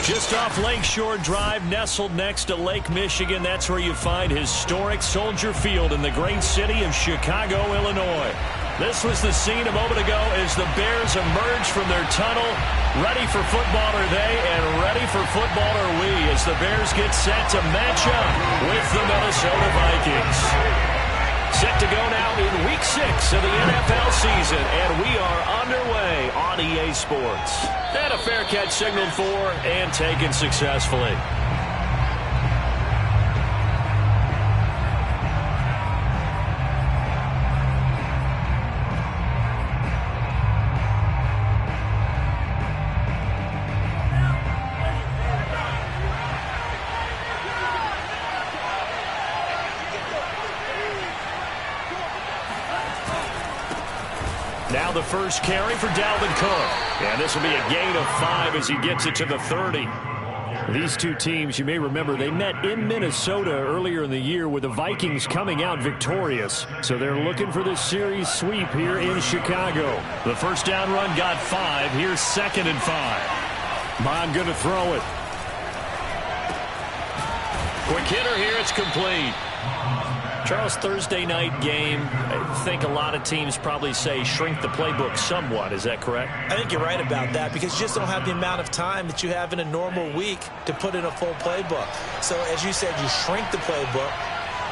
Just off Lakeshore Drive, nestled next to Lake Michigan. That's where you find historic Soldier Field in the great city of Chicago, Illinois. This was the scene a moment ago as the Bears emerged from their tunnel. Ready for football are they, and ready for football are we as the Bears get set to match up with the Minnesota Vikings. Set to go now in Week 6 of the NFL season, and we are underway on EA Sports. And a fair catch signaled for and taken successfully. Now the first carry for Dalvin Cook. And this will be a gain of 5 as he gets it to the 30. These two teams, you may remember, they met in Minnesota earlier in the year with the Vikings coming out victorious. So they're looking for this series sweep here in Chicago. The first down run got 5. Here's 2nd and 5. Bond going to throw it. Quick hitter here. It's complete. Charles, Thursday night game, I think a lot of teams probably say shrink the playbook somewhat. Is that correct? I think you're right about that because you just don't have the amount of time that you have in a normal week to put in a full playbook. So, as you said, you shrink the playbook,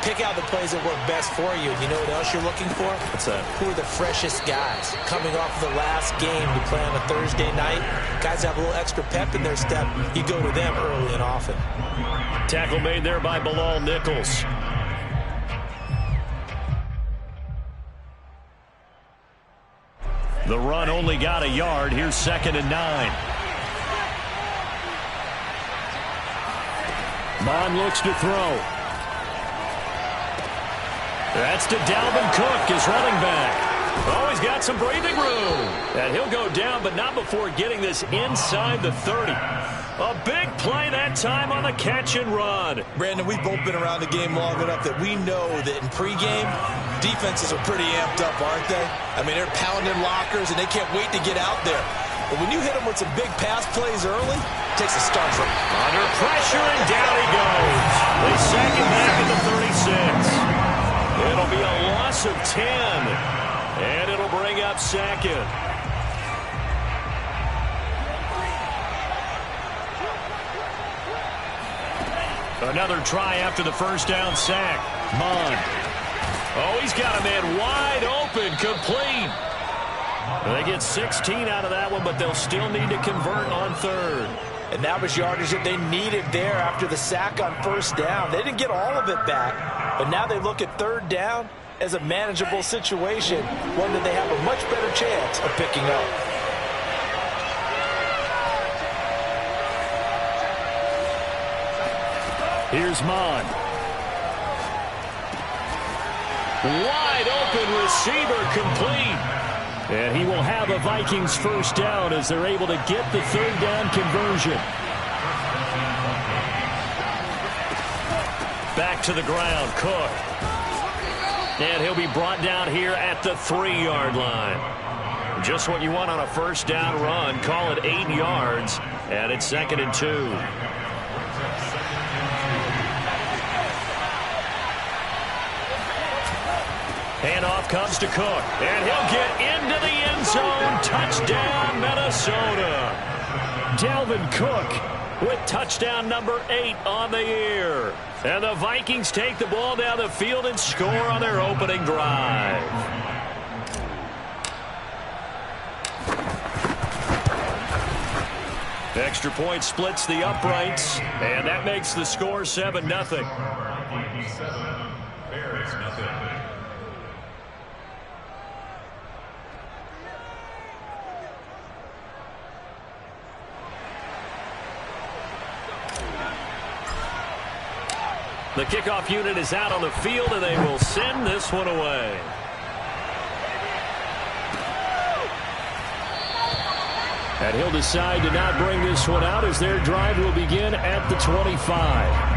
pick out the plays that work best for you. And you know what else you're looking for? What's that? Who are the freshest guys coming off of the last game to play on a Thursday night? Guys have a little extra pep in their step. You go to them early and often. Tackle made there by Bilal Nichols. The run only got a yard. Here's 2nd and 9. Bond looks to throw. That's to Dalvin Cook, his running back. Oh, he's got some breathing room. And he'll go down, but not before getting this inside the 30. A big play that time on the catch and run. Brandon, we've both been around the game long enough that we know that in pregame, defenses are pretty amped up, aren't they? I mean, they're pounding lockers, and they can't wait to get out there. But when you hit them with some big pass plays early, it takes a start from under pressure, and down he goes. They sack him back at the 36. It'll be a loss of 10, and it'll bring up 2nd. Another try after the first down sack. Bond. Oh, he's got a man wide open, complete. They get 16 out of that one, but they'll still need to convert on 3rd. And that was yardage that they needed there after the sack on 1st down. They didn't get all of it back, but now they look at 3rd down as a manageable situation, one that they have a much better chance of picking up. Here's Mond. Wide open receiver, complete. And he will have a Vikings first down as they're able to get the 3rd down conversion. Back to the ground, Cook. And he'll be brought down here at the 3-yard line. Just what you want on a first down run. Call it 8 yards, and it's 2nd and 2. Handoff comes to Cook, and he'll get into the end zone. Touchdown, Minnesota. Dalvin Cook with touchdown number 8 on the year. And the Vikings take the ball down the field and score on their opening drive. Extra point splits the uprights, and that makes the score 7-0. Bears nothing. The kickoff unit is out on the field, and they will send this one away. And he'll decide to not bring this one out as their drive will begin at the 25.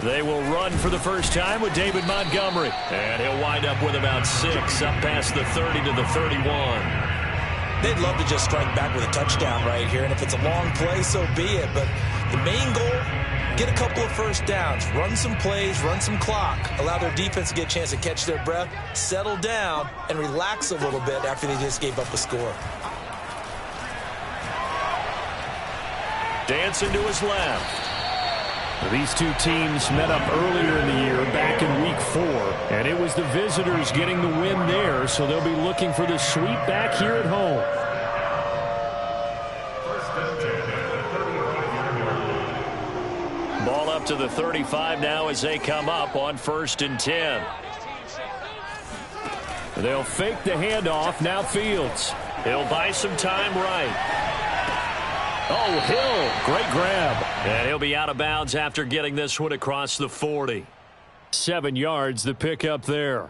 They will run for the first time with David Montgomery. And he'll wind up with about 6, up past the 30 to the 31. They'd love to just strike back with a touchdown right here, and if it's a long play, so be it. But the main goal, get a couple of first downs, run some plays, run some clock, allow their defense to get a chance to catch their breath, settle down, and relax a little bit after they just gave up a score. Dancing to his left. These two teams met up earlier in the year, back in week 4, and it was the visitors getting the win there, so they'll be looking for the sweep back here at home. Ball up to the 35 now as they come up on 1st and 10. They'll fake the handoff. Now Fields. He'll buy some time right. Oh, Hill, great grab. And he'll be out of bounds after getting this one across the 40. 7 yards, the pickup there.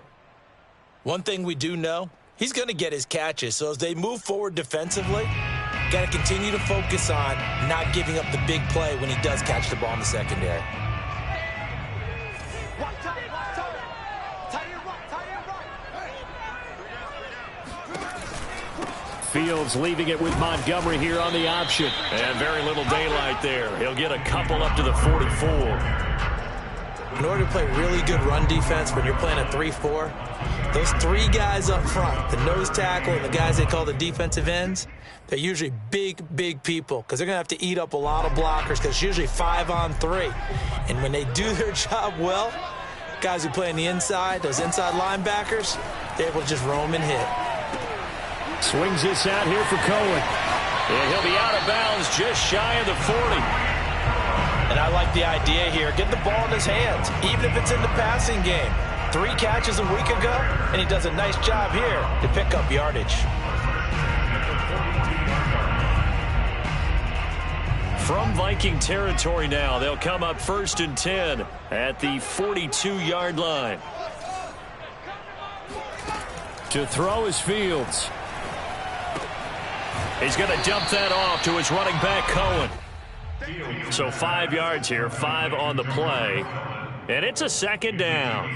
One thing we do know, he's going to get his catches. So as they move forward defensively, got to continue to focus on not giving up the big play when he does catch the ball in the secondary. Fields leaving it with Montgomery here on the option. And very little daylight there. He'll get a couple up to the 44. In order to play really good run defense when you're playing a 3-4, those 3 guys up front, the nose tackle and the guys they call the defensive ends, they're usually big people because they're going to have to eat up a lot of blockers because it's usually 5-on-3. And when they do their job well, guys who play on the inside, those inside linebackers, they're able to just roam and hit. Swings this out here for Cohen. And he'll be out of bounds just shy of the 40. And I like the idea here. Get the ball in his hands, even if it's in the passing game. 3 catches a week ago, and he does a nice job here to pick up yardage. From Viking territory now, they'll come up 1st and 10 at the 42-yard line. To throw is Fields. He's going to dump that off to his running back, Cohen. So 5 yards here, 5 on the play. And it's a 2nd down.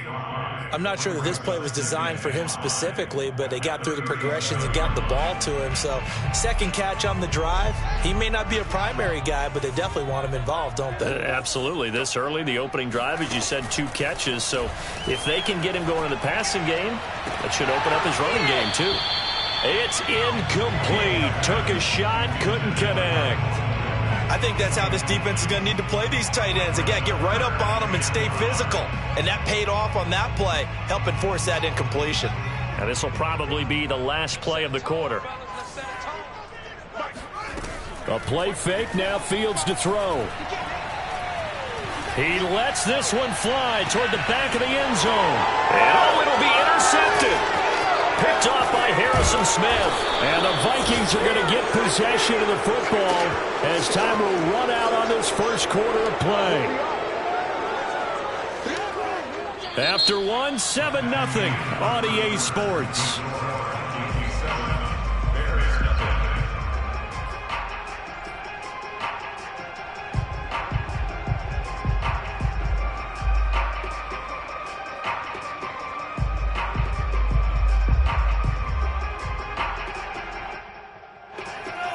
I'm not sure that this play was designed for him specifically, but they got through the progressions and got the ball to him. So 2nd catch on the drive. He may not be a primary guy, but they definitely want him involved, don't they? Absolutely. This early, the opening drive, as you said, 2 catches. So if they can get him going in the passing game, that should open up his running game too. It's incomplete. Took a shot, couldn't connect. I think that's how this defense is going to need to play these tight ends. Again, get right up on them and stay physical. And that paid off on that play, helping force that incompletion. And this will probably be the last play of the quarter. A play fake, now Fields to throw. He lets this one fly toward the back of the end zone. And it'll be intercepted. Picked off by Harrison Smith. And the Vikings are going to get possession of the football as time will run out on this first quarter of play. After 7-0 on EA Sports.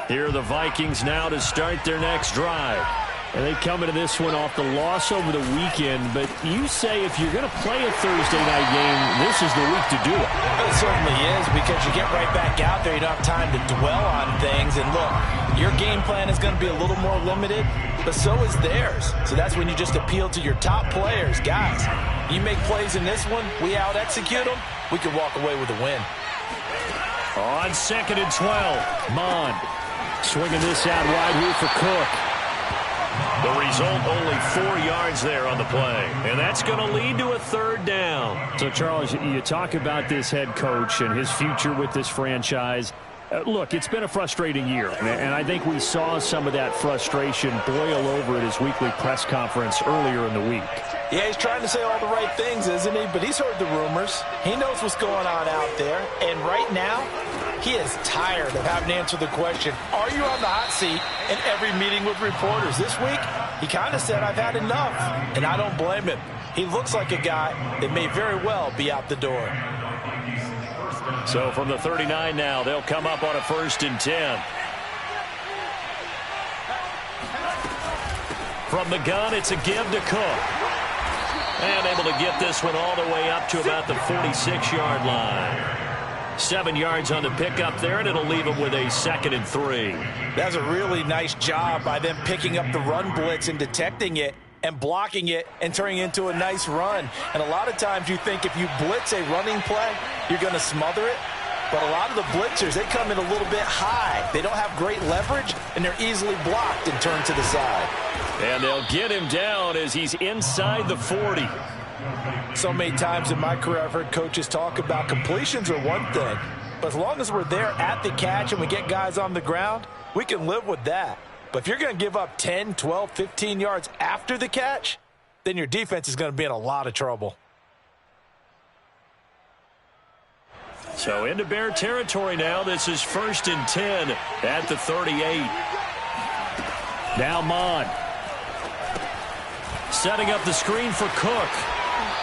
Here are the Vikings now to start their next drive. And they come into this one off the loss over the weekend. But you say if you're going to play a Thursday night game, this is the week to do it. It certainly is, because you get right back out there. You don't have time to dwell on things. And look, your game plan is going to be a little more limited, but so is theirs. So that's when you just appeal to your top players. Guys, you make plays in this one, we out-execute them, we can walk away with a win. On 2nd and 12, Mond swinging this out wide here for Cook. The result, only 4 yards there on the play. And that's going to lead to a 3rd down. So, Charles, you talk about this head coach and his future with this franchise. Look, it's been a frustrating year, and I think we saw some of that frustration boil over at his weekly press conference earlier in the week. Yeah, he's trying to say all the right things, isn't he? But he's heard the rumors. He knows what's going on out there. And right now, He is tired of having to answer the question, are you on the hot seat, in every meeting with reporters. This week, he kind of said, I've had enough, and I don't blame him. He looks like a guy that may very well be out the door. So from the 39 now, they'll come up on a 1st and 10. From the gun, it's a give to Cook. And able to get this one all the way up to about the 46-yard line. 7 yards on the pickup there, and it'll leave them with a 2nd and 3. That's a really nice job by them picking up the run blitz and detecting it and blocking it and turning it into a nice run. And a lot of times you think if you blitz a running play, you're going to smother it. But a lot of the blitzers, they come in a little bit high. They don't have great leverage, and they're easily blocked and turned to the side. And they'll get him down as he's inside the 40. So many times in my career, I've heard coaches talk about completions are one thing. But as long as we're there at the catch and we get guys on the ground, we can live with that. But if you're going to give up 10, 12, 15 yards after the catch, then your defense is going to be in a lot of trouble. So into Bear territory now. This is 1st and 10 at the 38. Now Mond. Setting up the screen for Cook.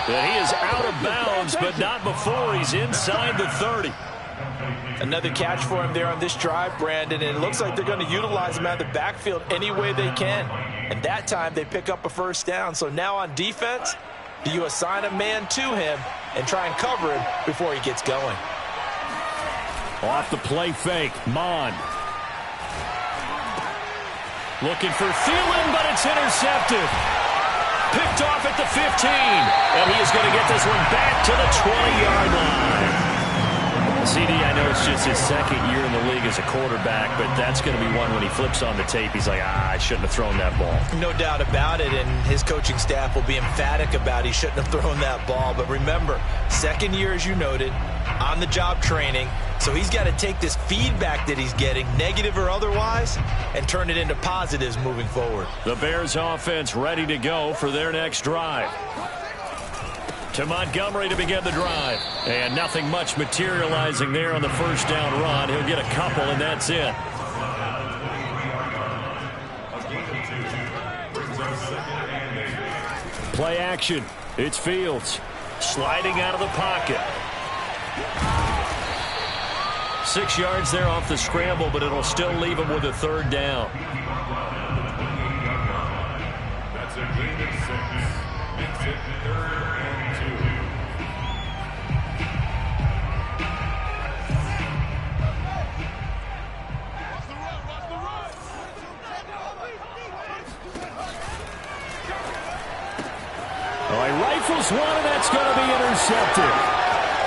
And he is out of bounds, but not before he's inside the 30. Another catch for him there on this drive, Brandon, and it looks like they're going to utilize him out of the backfield any way they can. And that time they pick up a 1st down. So now on defense, do you assign a man to him and try and cover him before he gets going? Off the play fake, Mond. Looking for Thielen, but it's intercepted. Picked off at the 15. And he is going to get this one back to the 20-yard line. CD, I know it's just his 2nd year in the league as a quarterback, but that's going to be one when he flips on the tape. He's like, I shouldn't have thrown that ball. No doubt about it, and his coaching staff will be emphatic about he shouldn't have thrown that ball. But remember, 2nd year, as you noted, on-the-job training. So he's got to take this feedback that he's getting, negative or otherwise, and turn it into positives moving forward. The Bears offense ready to go for their next drive. To Montgomery to begin the drive. And nothing much materializing there on the 1st down run. He'll get a couple, and that's it. Play action. It's Fields. Sliding out of the pocket. 6 yards there off the scramble, but it'll still leave him with a 3rd down. That's a gain of 6. Makes it 3rd and 2. Oh, he rifles one, and that's going to be intercepted.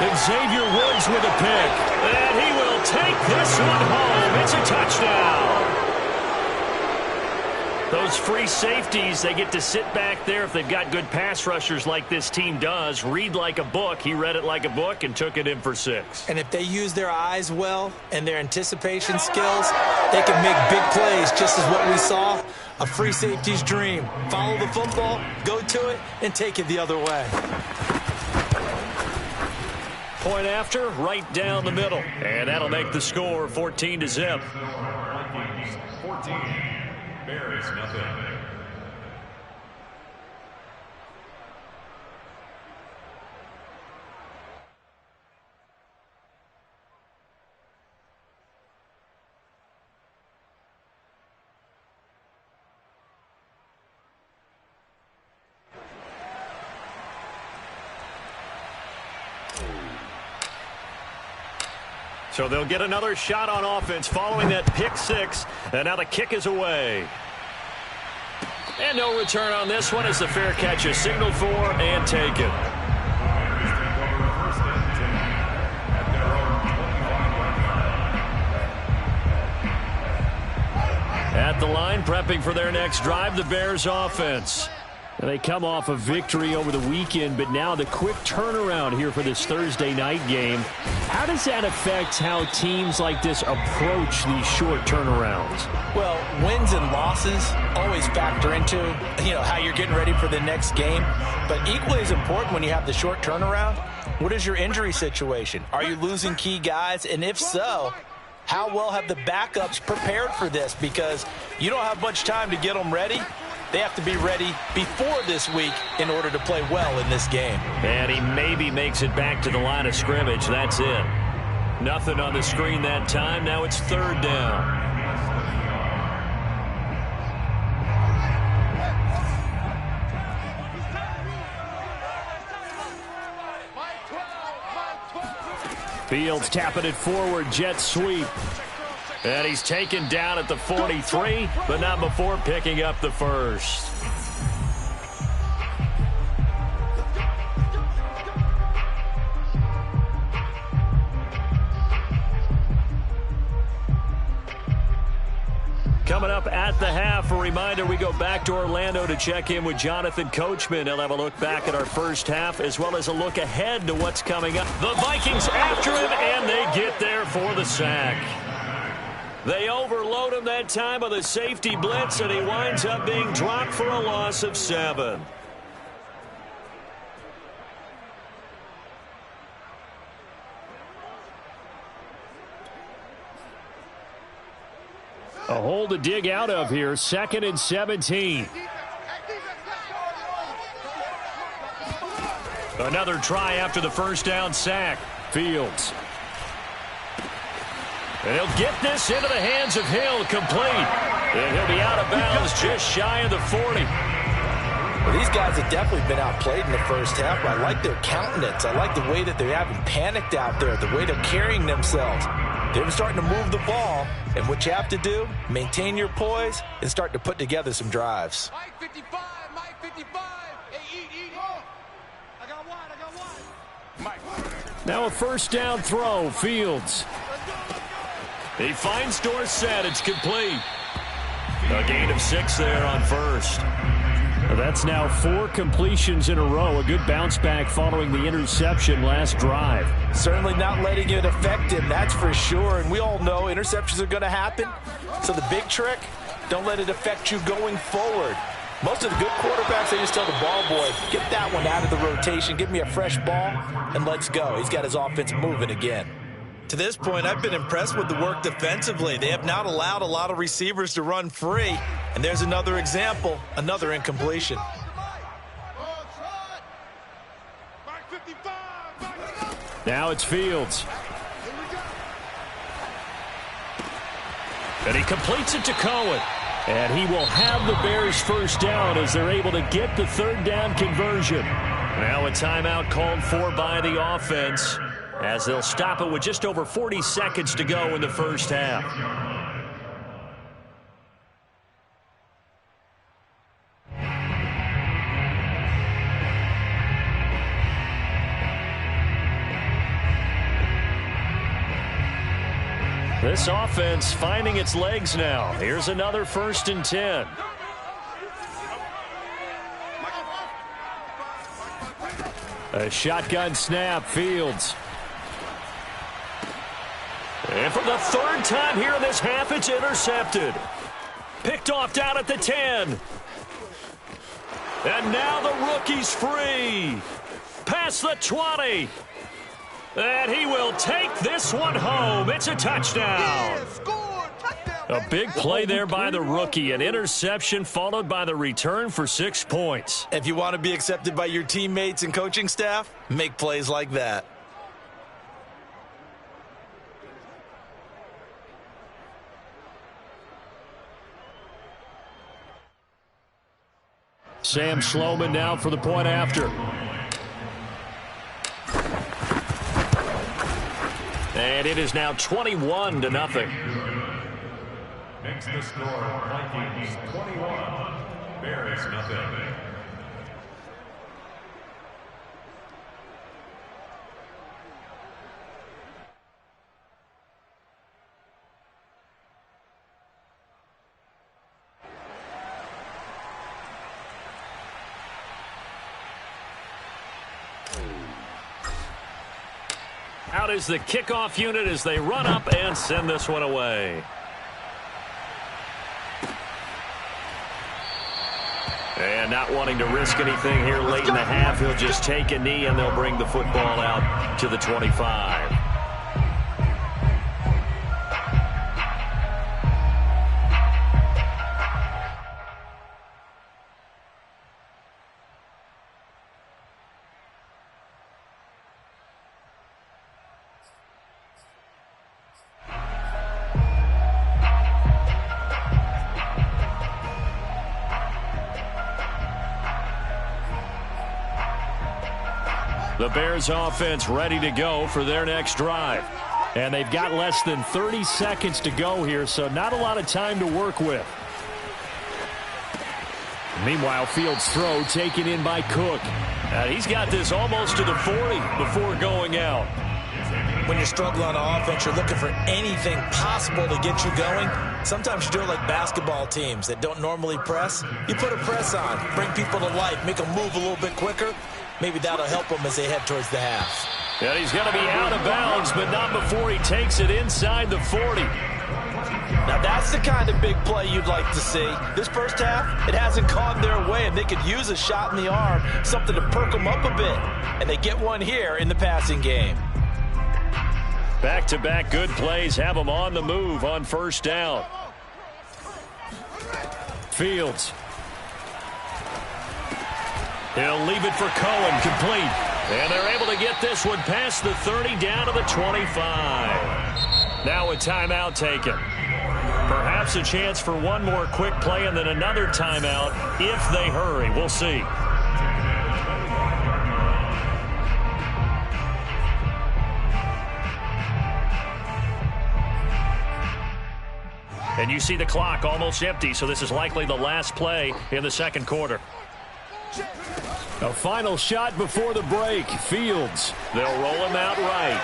Xavier Woods with a pick. And he will take this one home. It's a touchdown. Those free safeties, they get to sit back there if they've got good pass rushers like this team does. Read like a book. He read it like a book and took it in for 6. And if they use their eyes well and their anticipation skills, they can make big plays, just as what we saw. A free safety's dream. Follow the football, go to it, and take it the other way. Point after, right down the middle. And that'll make the score 14-0. 14. Bears nothing. So they'll get another shot on offense following that pick 6. And now the kick is away. And no return on this one as the fair catch is signaled for and taken. At the line, prepping for their next drive, the Bears offense. And they come off a victory over the weekend, but now the quick turnaround here for this Thursday night game. How does that affect how teams like this approach these short turnarounds? Well, wins and losses always factor into, how you're getting ready for the next game. But equally as important when you have the short turnaround What is your injury situation? Are you losing key guys? And if so, how well have the backups prepared for this? Because you don't have much time to get them ready. They have to be ready before this week in order to play well in this game. And he maybe makes it back to the line of scrimmage. That's it. Nothing on the screen that time. Now it's third down. Fields tapping it forward, jet sweep. And he's taken down at the 43, but not before picking up the first. Coming up at the half, a reminder, we go back to Orlando to check in with Jonathan Coachman. He'll have a look back at our first half as well as a look ahead to what's coming up. The Vikings after him, and they get there for the sack. They overload him that time with a safety blitz, and he winds up being dropped for a loss of 7. A hole to dig out of here, 2nd and 17. Another try after the first down sack. Fields. And he'll get this into the hands of Hill, complete. And he'll be out of bounds just shy of the 40. Well, these guys have definitely been outplayed in the first half. I like their countenance. I like the way that they're having panicked out there, the way they're carrying themselves. They're starting to move the ball, and what you have to do, maintain your poise and start to put together some drives. Mike 55, Mike 55. Hey, eat. I got one. Mike. Now a first down throw, Fields. He finds Dorsett, it's complete. A gain of 6 there on first. That's now 4 completions in a row. A good bounce back following the interception last drive. Certainly not letting it affect him, that's for sure. And we all know interceptions are going to happen. So the big trick, don't let it affect you going forward. Most of the good quarterbacks, they just tell the ball boy, get that one out of the rotation, give me a fresh ball, and let's go. He's got his offense moving again. To this point, I've been impressed with the work defensively. They have not allowed a lot of receivers to run free. And there's another example, another incompletion. Now it's Fields. And he completes it to Cohen. And he will have the Bears first down as they're able to get the third down conversion. Now a timeout called for by the offense, as they'll stop it with just over 40 seconds to go in the first half. This offense finding its legs now. Here's another 1st and 10. A shotgun snap, Fields. And for the 3rd time here in this half, it's intercepted. Picked off down at the 10. And now the rookie's free. Past the 20. And he will take this one home. It's a touchdown. A big play there by the rookie. An interception followed by the return for 6 points. If you want to be accepted by your teammates and coaching staff, make plays like that. Sam Sloman now for the point after. And it is now 21-0. Makes the score Vikings 21, Bears nothing. Out is the kickoff unit as they run up and send this one away. And not wanting to risk anything here late in the half, he'll just take a knee and they'll bring the football out to the 25. The Bears offense ready to go for their next drive. And they've got less than 30 seconds to go here, so not a lot of time to work with. Meanwhile, Fields' throw taken in by Cook. He's got this almost to the 40 before going out. When you're struggling on offense, you're looking for anything possible to get you going. Sometimes you do it like basketball teams that don't normally press. You put a press on, bring people to life, make them move a little bit quicker. Maybe that'll help them as they head towards the half. And he's going to be out of bounds, but not before he takes it inside the 40. Now that's the kind of big play you'd like to see. This first half, it hasn't gone their way, and they could use a shot in the arm, something to perk them up a bit. And they get one here in the passing game. Back-to-back good plays have them on the move on first down. Fields. He'll leave it for Cohen, complete. And they're able to get this one past the 30 down to the 25. Now a timeout taken. Perhaps a chance for one more quick play and then another timeout if they hurry. We'll see. And you see the clock almost empty, so this is likely the last play in the second quarter. A final shot before the break. Fields. They'll roll him out right.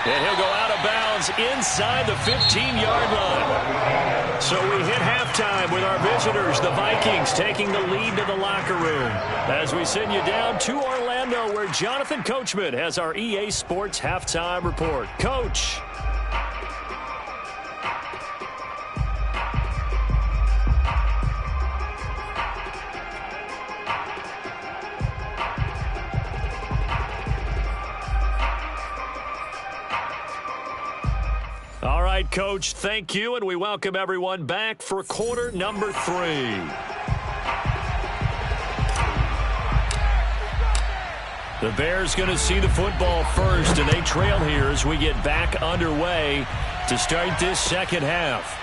And he'll go out of bounds inside the 15-yard line. So we hit halftime with our visitors, the Vikings, taking the lead to the locker room. As we send you down to Orlando, where Jonathan Coachman has our EA Sports halftime report. Coach. All right, Coach, thank you, and we welcome everyone back for quarter number 3. The Bears going to see the football first, and they trail here as we get back underway to start this second half.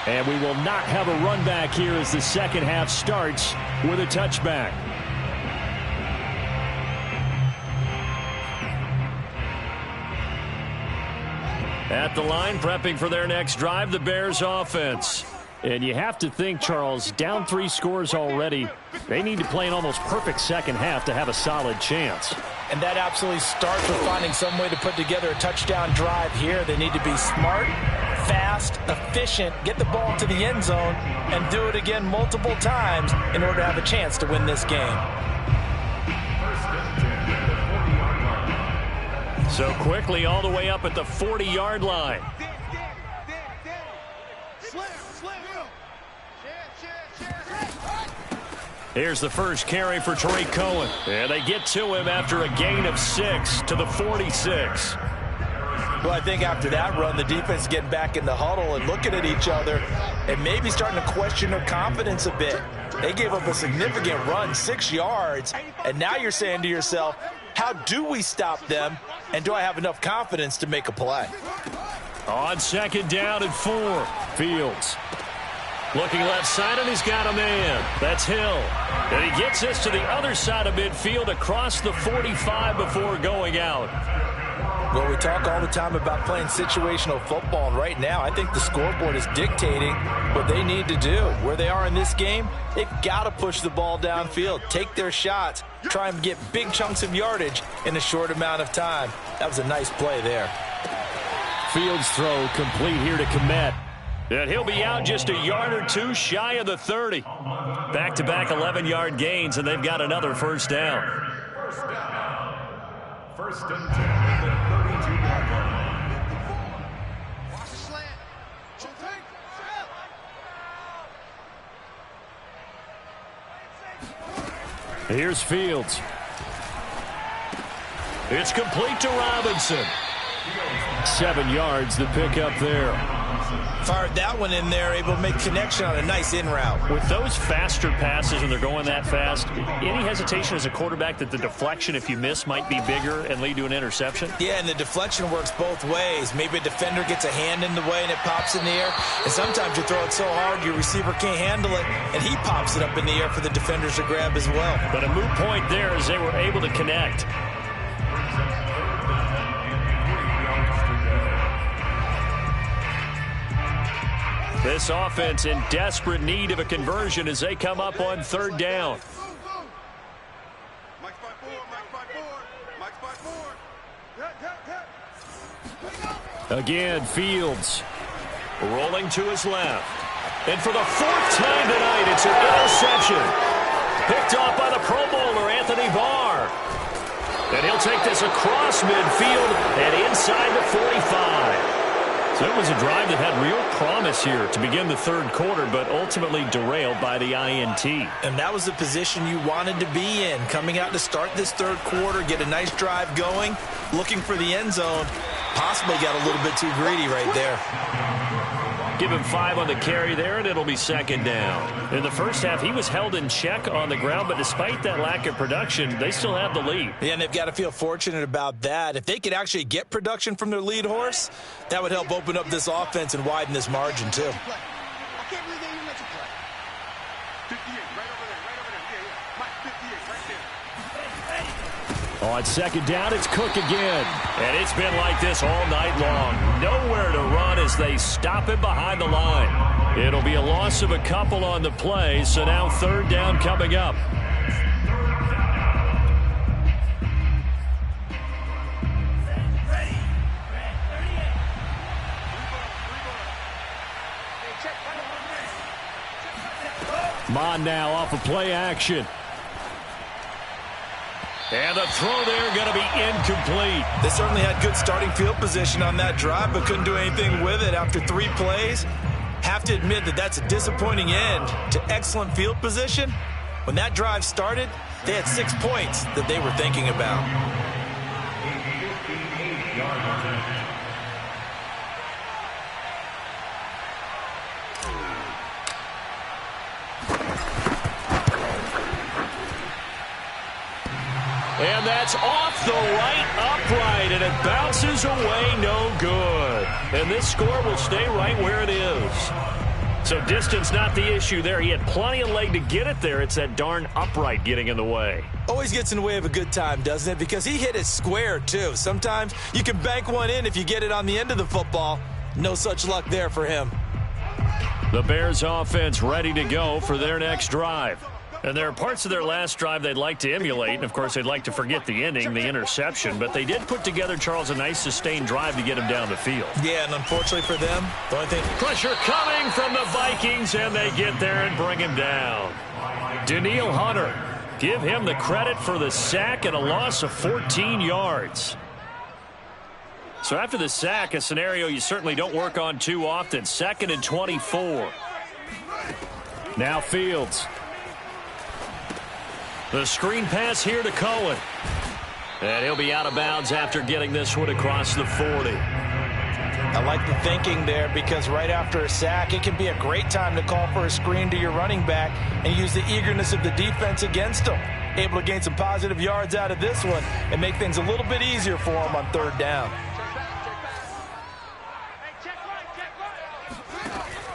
And we will not have a run back here as the second half starts with a touchback. At the line, prepping for their next drive, the Bears offense. And you have to think, Charles, down 3 scores already. They need to play an almost perfect second half to have a solid chance. And that absolutely starts with finding some way to put together a touchdown drive here. They need to be smart, fast, efficient, get the ball to the end zone, and do it again multiple times in order to have a chance to win this game. So quickly all the way up at the 40-yard line. Here's the first carry for Tariq Cohen. And they get to him after a gain of 6 to the 46. Well, I think after that run, the defense getting back in the huddle and looking at each other and maybe starting to question their confidence a bit. They gave up a significant run, 6 yards, and now you're saying to yourself, how do we stop them, and do I have enough confidence to make a play? On second down and 4, Fields. Looking left side, and he's got a man. That's Hill. And he gets this to the other side of midfield across the 45 before going out. Well, we talk all the time about playing situational football, and right now I think the scoreboard is dictating what they need to do. Where they are in this game, they've got to push the ball downfield, take their shots, try and get big chunks of yardage in a short amount of time. That was a nice play there. Fields throw complete here to Kmet. And he'll be out just a yard or 2 shy of the 30. Back-to-back 11-yard gains, and they've got another first down. First and 10 at the 32-yard line. Watch the slant. Here's Fields. It's complete to Robinson. 7 yards, the pickup there. Fired that one in there, able to make connection on a nice in route. With those faster passes when they're going that fast, any hesitation as a quarterback that the deflection, if you miss, might be bigger and lead to an interception? Yeah, and the deflection works both ways. Maybe a defender gets a hand in the way and it pops in the air. And sometimes you throw it so hard your receiver can't handle it, and he pops it up in the air for the defenders to grab as well. But a moot point there as they were able to connect. This offense in desperate need of a conversion as they come up on 3rd down. Again, Fields rolling to his left. And for the 4th time tonight, it's an interception. Picked off by the Pro Bowler, Anthony Barr. And he'll take this across midfield and inside the 45. So it was a drive that had real promise here to begin the 3rd quarter, but ultimately derailed by the INT. And that was the position you wanted to be in, coming out to start this 3rd quarter, get a nice drive going, looking for the end zone. Possibly got a little bit too greedy right there. Give him 5 on the carry there, and it'll be 2nd down. In the first half, he was held in check on the ground, but despite that lack of production, they still have the lead. Yeah, and they've got to feel fortunate about that. If they could actually get production from their lead horse, that would help open up this offense and widen this margin, too. On 2nd down, it's Cook again. And it's been like this all night long. Nowhere to run as they stop him behind the line. It'll be a loss of a couple on the play, so now 3rd down coming up. Mon now off of play action. And the throw there going to be incomplete. They certainly had good starting field position on that drive, but couldn't do anything with it after 3 plays. Have to admit that that's a disappointing end to excellent field position. When that drive started, they had 6 points that they were thinking about. And that's off the right upright, and it bounces away no good. And this score will stay right where it is. So distance not the issue there. He had plenty of leg to get it there. It's that darn upright getting in the way. Always gets in the way of a good time, doesn't it? Because he hit it square, too. Sometimes you can bank one in if you get it on the end of the football. No such luck there for him. The Bears offense ready to go for their next drive. And there are parts of their last drive they'd like to emulate. And, of course, they'd like to forget the ending, the interception. But they did put together, Charles, a nice sustained drive to get him down the field. Yeah, and unfortunately for them, the only thing... Pressure coming from the Vikings, and they get there and bring him down. Danielle Hunter, give him the credit for the sack and a loss of 14 yards. So after the sack, a scenario you certainly don't work on too often. 2nd and 24. Now Fields. The screen pass here to Cohen. And he'll be out of bounds after getting this one across the 40. I like the thinking there because right after a sack, it can be a great time to call for a screen to your running back and use the eagerness of the defense against them. Able to gain some positive yards out of this one and make things a little bit easier for them on 3rd down.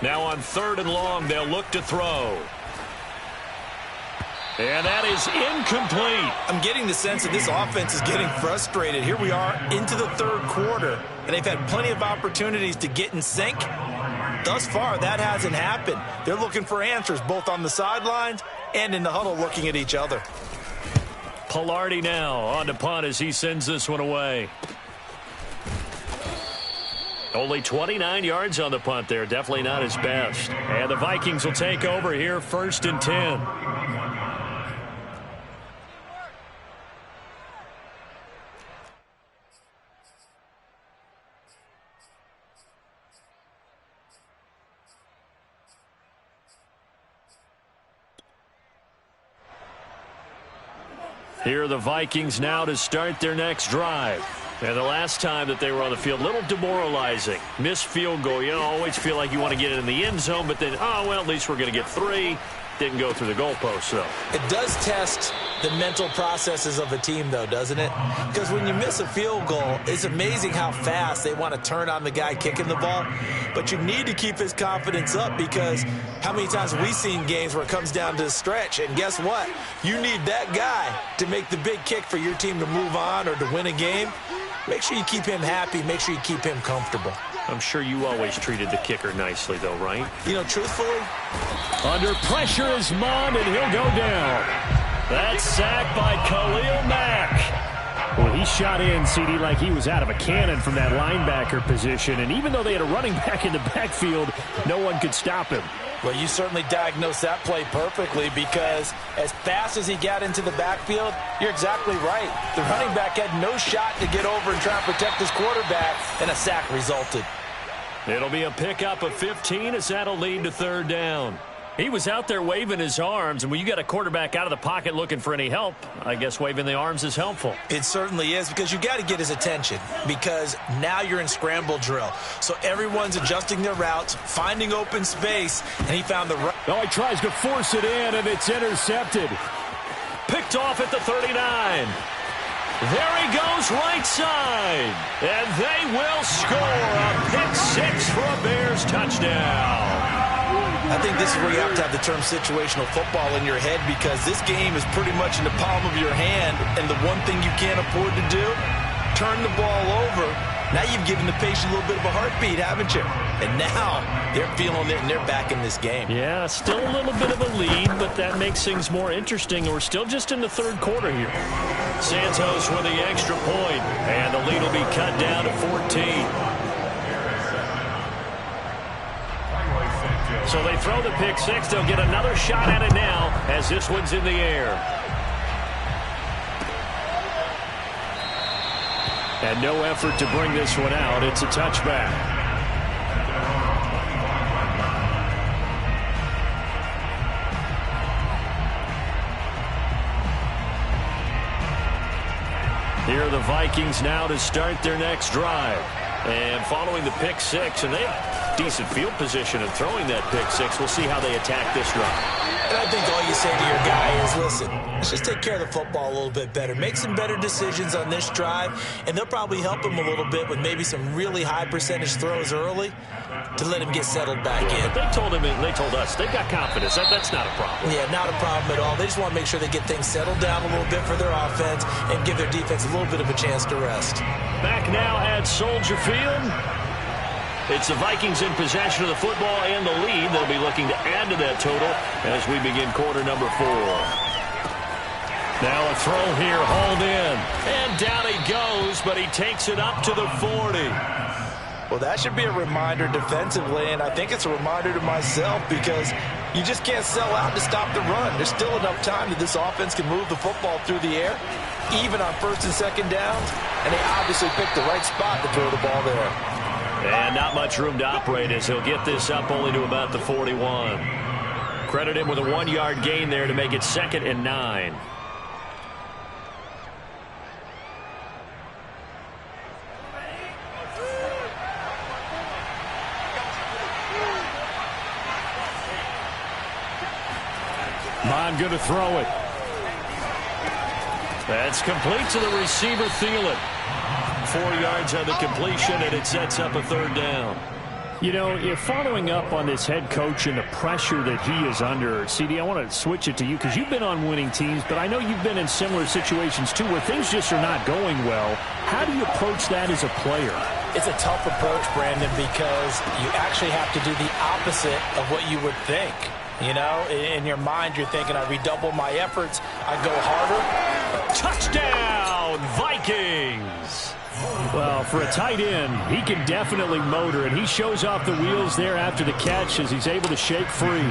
Now on 3rd and long, they'll look to throw. And that is incomplete. I'm getting the sense that this offense is getting frustrated. Here we are into the 3rd quarter, and they've had plenty of opportunities to get in sync. Thus far, that hasn't happened. They're looking for answers both on the sidelines and in the huddle looking at each other. Palardy now on to punt as he sends this one away. Only 29 yards on the punt there. Definitely not his best. And the Vikings will take over here 1st and 10. Here are the Vikings now to start their next drive. And the last time that they were on the field, a little demoralizing. Missed field goal. You always feel like you want to get it in the end zone, but then, oh, well, at least we're going to get 3. Didn't go through the goalpost, though. It does test the mental processes of a team, though, doesn't it? Because when you miss a field goal, it's amazing how fast they want to turn on the guy kicking the ball. But you need to keep his confidence up, because how many times have we seen games where it comes down to a stretch, and guess what? You need that guy to make the big kick for your team to move on or to win a game. Make sure you keep him happy. Make sure you keep him comfortable. I'm sure you always treated the kicker nicely, though, right? You know, truthfully, under pressure is Mond, and he'll go down. That's sacked by Khalil Mack. Well, he shot in, CD, like he was out of a cannon from that linebacker position. And even though they had a running back in the backfield, no one could stop him. Well, you certainly diagnosed that play perfectly, because as fast as he got into the backfield, you're exactly right. The running back had no shot to get over and try and protect his quarterback, and a sack resulted. It'll be a pickup of 15 as that'll lead to 3rd down. He was out there waving his arms, and when you got a quarterback out of the pocket looking for any help, I guess waving the arms is helpful. It certainly is, because you got to get his attention, because now you're in scramble drill. So everyone's adjusting their routes, finding open space, and he found the right. Oh, he tries to force it in, and it's intercepted. Picked off at the 39. There he goes right side, and they will score a pick 6 for a Bears touchdown. I think this is where you have to have the term situational football in your head, because this game is pretty much in the palm of your hand, and the one thing you can't afford to do, turn the ball over. Now you've given the patient a little bit of a heartbeat, haven't you? And now they're feeling it, and they're back in this game. Yeah, still a little bit of a lead, but that makes things more interesting. We're still just in the 3rd quarter here. Santos with the extra point, and the lead will be cut down to 14. So they throw the pick 6. They'll get another shot at it now as this one's in the air. And no effort to bring this one out. It's a touchback. Here are the Vikings now to start their next drive. And following the pick 6, and they have decent field position in throwing that pick 6. We'll see how they attack this drive. And I think all you say to your guy is, listen, let's just take care of the football a little bit better. Make some better decisions on this drive, and they'll probably help him a little bit with maybe some really high percentage throws early to let him get settled back in. But they told us they've got confidence. That's not a problem. Yeah, not a problem at all. They just want to make sure they get things settled down a little bit for their offense and give their defense a little bit of a chance to rest. Back now at Soldier Field. It's the Vikings in possession of the football and the lead. They'll be looking to add to that total as we begin quarter number 4. Now a throw here, hauled in. And down he goes, but he takes it up to the 40. Well, that should be a reminder defensively, and I think it's a reminder to myself, because you just can't sell out to stop the run. There's still enough time that this offense can move the football through the air, even on 1st and 2nd downs, and they obviously picked the right spot to throw the ball there. And not much room to operate as he'll get this up only to about the 41. Credit him with a 1-yard gain there to make it 2nd and 9. Mond going to throw it. That's complete to the receiver, Thielen. 4 yards on the completion, and it sets up a 3rd down. You know, you're following up on this head coach and the pressure that he is under. CD, I want to switch it to you, because you've been on winning teams, but I know you've been in similar situations too where things just are not going well. How do you approach that as a player? It's a tough approach, Brandon, because you actually have to do the opposite of what you would think. You know, in your mind, you're thinking, I redouble my efforts, I go harder. Touchdown, Vikings! Well, for a tight end, he can definitely motor, and he shows off the wheels there after the catch as he's able to shake free.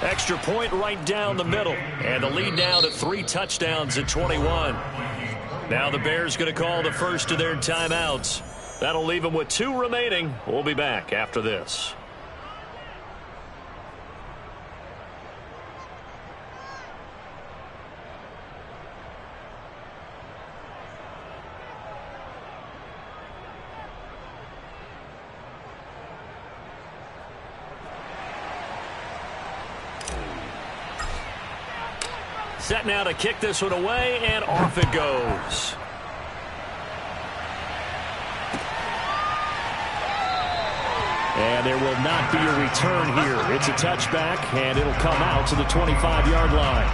Extra point right down the middle, and the lead now to 3 touchdowns at 21. Now the Bears going to call the first of their timeouts. That'll leave them with 2 remaining. We'll be back after this. set now to kick this one away, and off it goes. And there will not be a return here. It's a touchback, and it'll come out to the 25-yard line.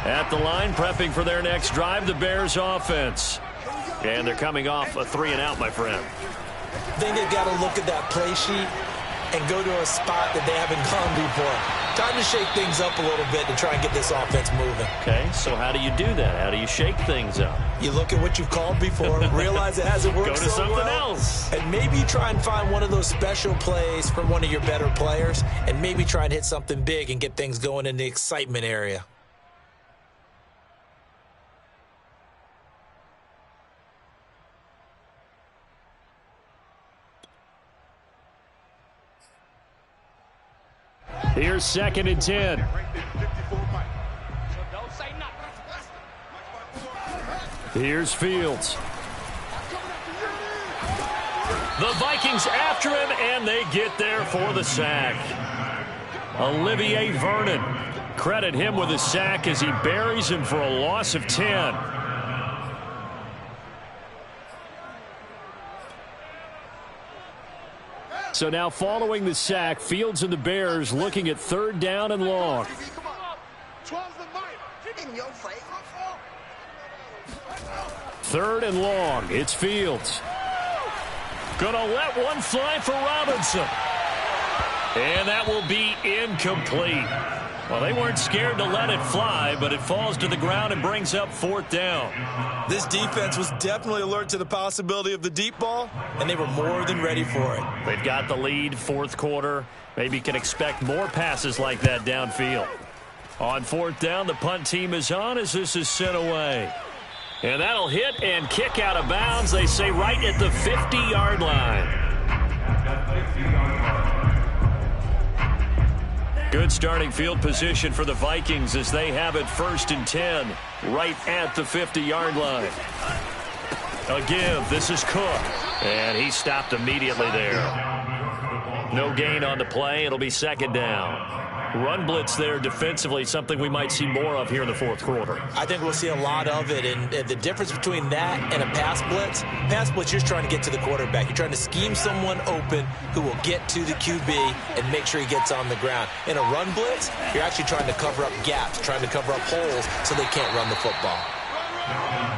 At the line, prepping for their next drive, the Bears offense. And they're coming off a 3-and-out, my friend. I think they've got to look at that play sheet and go to a spot that they haven't gone before. Time to shake things up a little bit to try and get this offense moving. Okay, so how do you do that? How do you shake things up? You look at what you've called before, realize it hasn't worked so so something well, else. and maybe you try and find one of those special plays from one of your better players, and maybe try and hit something big and get things going in the excitement area. Here's 2nd and 10. Here's Fields. The Vikings after him, and they get there for the sack. Olivier Vernon. Credit him with a sack as he buries him for a loss of 10. So now following the sack, Fields and the Bears looking at 3rd down and long. 3rd and long. It's Fields. Gonna let one fly for Robinson. And that will be incomplete. Well, they weren't scared to let it fly, but it falls to the ground and brings up 4th down. This defense was definitely alert to the possibility of the deep ball, and they were more than ready for it. They've got the lead, 4th quarter. Maybe can expect more passes like that downfield. On 4th down, the punt team is on as this is sent away. And that'll hit and kick out of bounds, they say, right at the 50-yard line. Good starting field position for the Vikings as they have it 1st and 10 right at the 50-yard line. A give. This is Cook. And he stopped immediately there. No gain on the play. It'll be 2nd down. Run blitz there defensively, something we might see more of here in the 4th quarter. I think we'll see a lot of it, and the difference between that and a pass blitz, you're just trying to get to the quarterback. You're trying to scheme someone open who will get to the QB and make sure he gets on the ground. In a run blitz, you're actually trying to cover up gaps, trying to cover up holes so they can't run the football.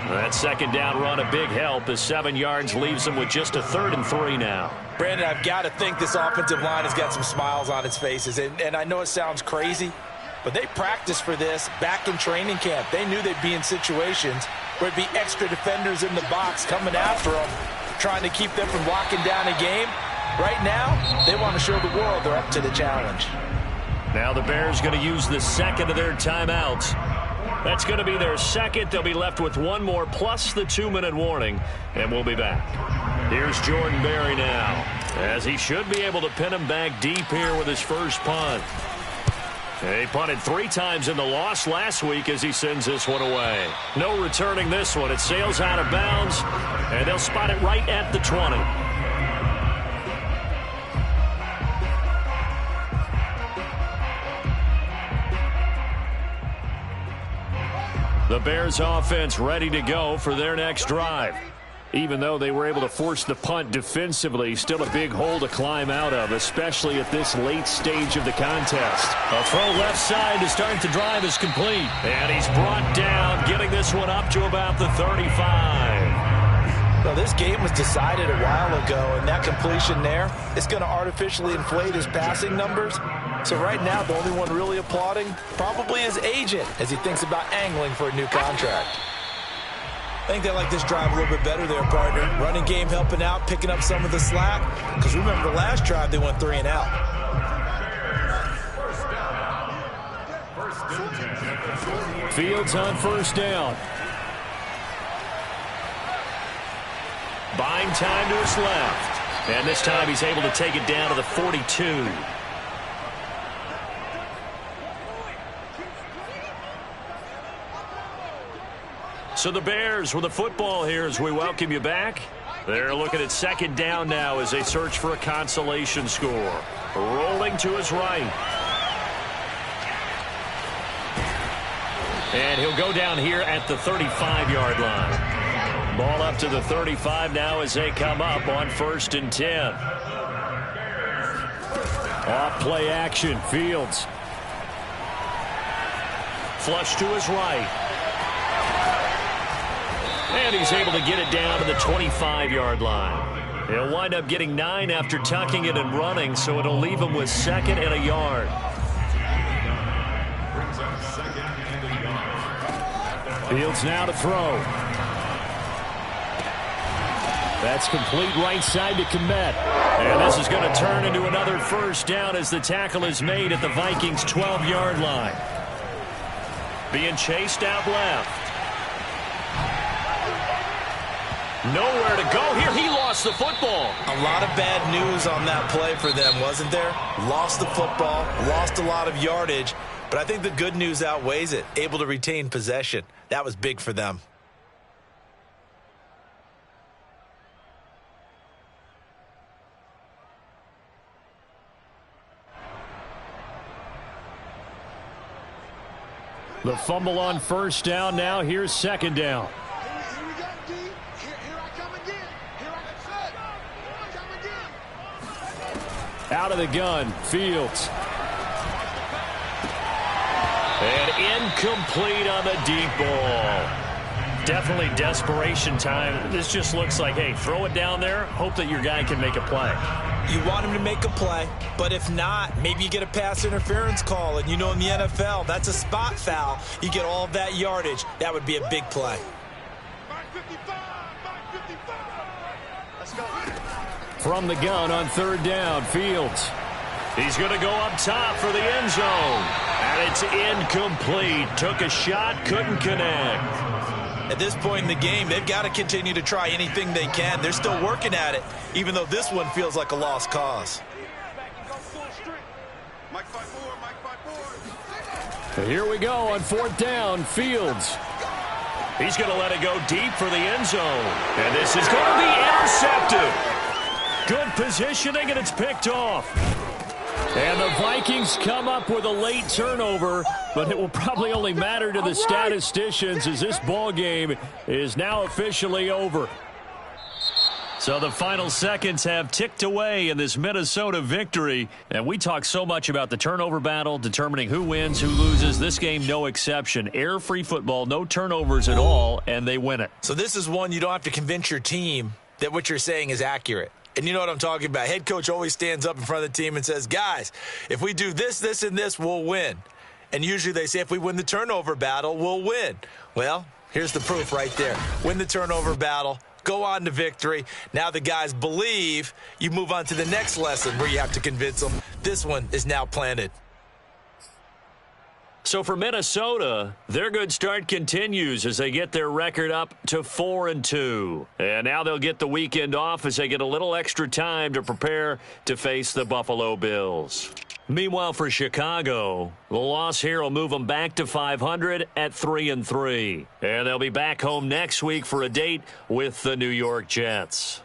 That 2nd down run, a big help as 7 yards leaves them with just a 3rd and 3 now. Brandon, I've got to think this offensive line has got some smiles on its faces. And I know it sounds crazy, but they practiced for this back in training camp. They knew they'd be in situations where it'd be extra defenders in the box coming after them, trying to keep them from locking down a game. Right now, they want to show the world they're up to the challenge. Now the Bears going to use the 2nd of their timeouts. That's going to be their 2nd. They'll be left with 1 more plus the 2-minute warning, and we'll be back. Here's Jordan Berry now, as he should be able to pin him back deep here with his first punt. He punted 3 times in the loss last week as he sends this one away. No returning this one. It sails out of bounds, and they'll spot it right at the 20. The Bears offense ready to go for their next drive. Even though they were able to force the punt defensively, still a big hole to climb out of, especially at this late stage of the contest. A throw left side to start the drive is complete. And he's brought down, getting this one up to about the 35. Well, this game was decided a while ago, and that completion there is going to artificially inflate his passing numbers. So right now, the only one really applauding probably his agent as he thinks about angling for a new contract. I think they like this drive a little bit better there, partner. Running game helping out, picking up some of the slack. Because remember, the last drive they went 3 and out. Fields on 1st down. Buying time to his left. And this time he's able to take it down to the 42. So the Bears with the football here as we welcome you back. They're looking at second down now as they search for a consolation score. Rolling to his right. And he'll go down here at the 35-yard line. Ball up to the 35 now as they come up on 1st and 10. Off play action, Fields. Flush to his right. And he's able to get it down to the 25-yard line. He'll wind up getting 9 after tucking it and running, so it'll leave him with 2nd and a yard. Fields now to throw. That's complete right side to Kmet. And this is going to turn into another first down as the tackle is made at the Vikings' 12-yard line. Being chased out left. Nowhere to go here. He lost the football. A lot of bad news on that play for them, wasn't there? Lost the football, lost a lot of yardage, but I think the good news outweighs it. Able to retain possession. That was big for them. The fumble on first down now. Here's second down. Here we go, D. Here I come again. Here I come again. Out of the gun, Fields. And incomplete on the deep ball. Definitely desperation time. This just looks like, hey, throw it down there, hope that your guy can make a play. You want him to make a play, but if not, maybe you get a pass interference call. And you know in the NFL, that's a spot foul. You get all of that yardage. That would be a big play. Mark 55, Mark 55. Let's go. From the gun on third down, Fields. He's going to go up top for the end zone. And it's incomplete. Took a shot, couldn't connect. At this point in the game, they've got to continue to try anything they can. They're still working at it, even though this one feels like a lost cause. Here we go on fourth down, Fields. He's going to let it go deep for the end zone. And this is going to be intercepted. Good positioning, and it's picked off. And the Vikings come up with a late turnover, but it will probably only matter to the statisticians as this ball game is now officially over. So the final seconds have ticked away in this Minnesota victory. And we talk so much about the turnover battle, determining who wins, who loses. This game, no exception. Air-free football, no turnovers at all, and they win it. So this is one you don't have to convince your team that what you're saying is accurate. And you know what I'm talking about. Head coach always stands up in front of the team and says, guys, if we do this, this, and this, we'll win. And usually they say if we win the turnover battle, we'll win. Well, here's the proof right there. Win the turnover battle, go on to victory. Now the guys believe. You move on to the next lesson where you have to convince them. This one is now planted. So for Minnesota, their good start continues as they get their record up to 4-2. And now they'll get the weekend off as they get a little extra time to prepare to face the Buffalo Bills. Meanwhile, for Chicago, the loss here will move them back to 500 at 3-3. And they'll be back home next week for a date with the New York Jets.